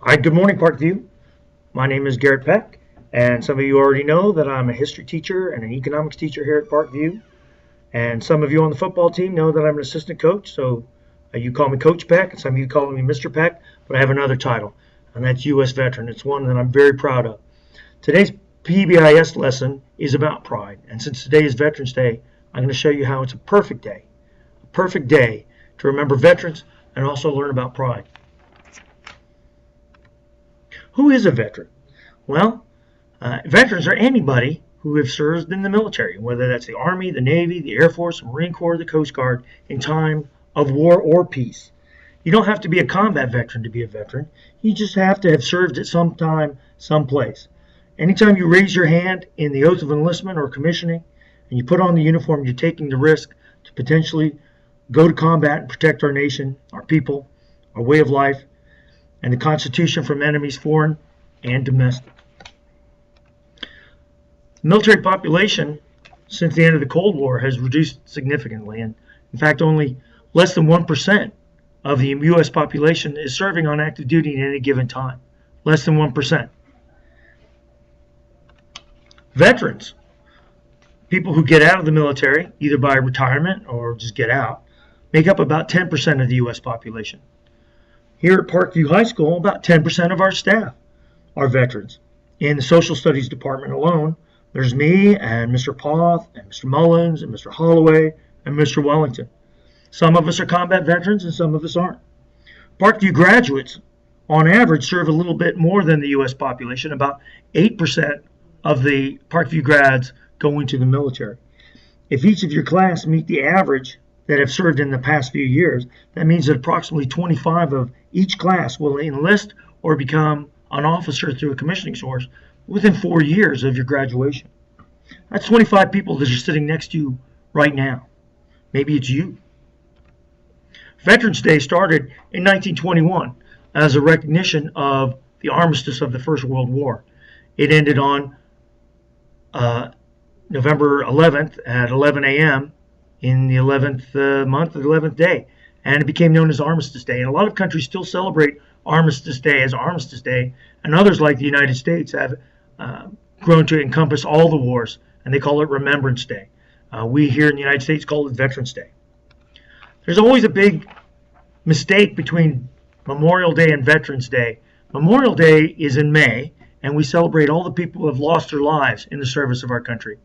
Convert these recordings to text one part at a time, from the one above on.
Hi, good morning, Parkview. My name is Garrett Peck, and some of you already know that I'm a history teacher and an economics teacher here at Parkview. And some of you on the football team know that I'm an assistant coach, so you call me Coach Peck, and some of you call me Mr. Peck, but I have another title, and that's U.S. Veteran. It's one that I'm very proud of. Today's PBIS lesson is about pride, and since today is Veterans Day, I'm going to show you how it's a perfect day to remember veterans and also learn about pride. Who is a veteran? Well, veterans are anybody who have served in the military, whether that's the Army, the Navy, the Air Force, the Marine Corps, the Coast Guard, in time of war or peace. You don't have to be a combat veteran to be a veteran. You just have to have served at some time, someplace. Anytime you raise your hand in the oath of enlistment or commissioning, and you put on the uniform, you're taking the risk to potentially go to combat and protect our nation, our people, our way of life, and the Constitution from enemies foreign and domestic. The military population since the end of the Cold War has reduced significantly, and in fact only less than 1% of the U.S. population is serving on active duty at any given time. Less than 1%. Veterans, people who get out of the military either by retirement or just get out, make up about 10% of the U.S. population. Here at Parkview High School, about 10% of our staff are veterans. In the social studies department alone, there's me and Mr. Poth and Mr. Mullins and Mr. Holloway and Mr. Wellington. Some of us are combat veterans and some of us aren't. Parkview graduates, on average, serve a little bit more than the U.S. population. About 8% of the Parkview grads go into the military. If each of your class meet the average that have served in the past few years, that means that approximately 25 of each class will enlist or become an officer through a commissioning source within 4 years of your graduation. That's 25 people that are sitting next to you right now. Maybe it's you. Veterans Day started in 1921 as a recognition of the armistice of the First World War. It ended on November 11th at 11 a.m. in the 11th month of the 11th day, and it became known as Armistice Day. And a lot of countries still celebrate Armistice Day as Armistice Day, and others like the United States have grown to encompass all the wars, and they call it Remembrance Day. We here in the United States call it Veterans Day. There's always a big mistake between Memorial Day and Veterans Day. Memorial Day is in May, and we celebrate all the people who have lost their lives in the service of our country.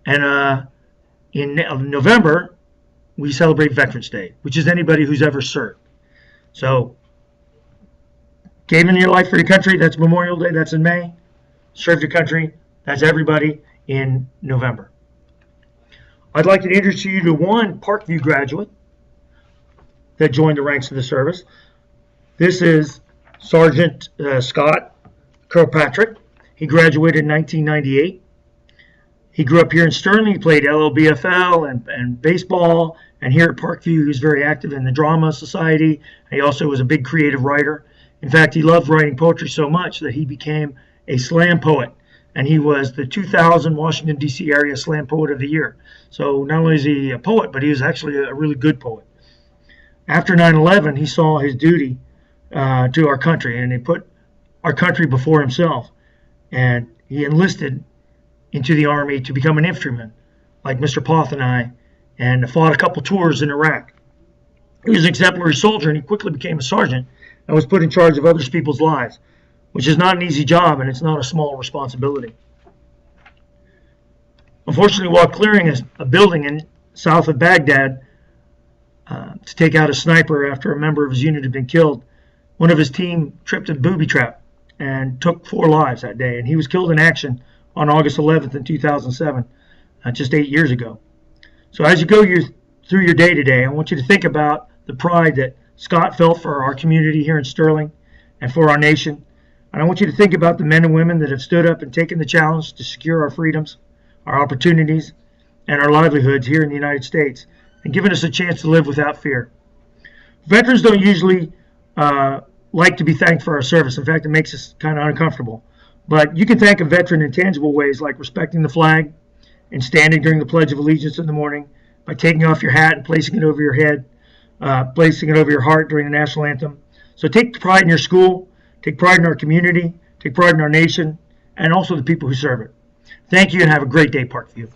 And in November, we celebrate Veterans Day, which is anybody who's ever served. So, gave in your life for your country, that's Memorial Day, that's in May. Served your country, that's everybody in November. I'd like to introduce you to one Parkview graduate that joined the ranks of the service. This is Sergeant Scott Kirkpatrick. He graduated in 1998. He grew up here in Sterling. He played LLBFL and baseball. And here at Parkview, he was very active in the Drama Society. He also was a big creative writer. In fact, he loved writing poetry so much that he became a slam poet. And he was the 2000 Washington, D.C. area Slam Poet of the Year. So not only is he a poet, but he was actually a really good poet. After 9/11, he saw his duty to our country, and he put our country before himself. And he enlisted into the Army to become an infantryman, like Mr. Poth and I, and fought a couple tours in Iraq. He was an exemplary soldier, and he quickly became a sergeant and was put in charge of other people's lives, which is not an easy job, and it's not a small responsibility. Unfortunately, while clearing a building in south of Baghdad to take out a sniper after a member of his unit had been killed, one of his team tripped a booby trap and took 4 lives that day, and he was killed in action on August 11th in 2007, just 8 years ago. So as you go through your day today, I want you to think about the pride that Scott felt for our community here in Sterling and for our nation. And I want you to think about the men and women that have stood up and taken the challenge to secure our freedoms, our opportunities, and our livelihoods here in the United States, and given us a chance to live without fear. Veterans don't usually like to be thanked for our service. In fact, it makes us kind of uncomfortable. But you can thank a veteran in tangible ways, like respecting the flag and standing during the Pledge of Allegiance in the morning, by taking off your hat and placing it over your head, placing it over your heart during the national anthem. So take pride in your school, take pride in our community, take pride in our nation, and also the people who serve it. Thank you and have a great day, Parkview.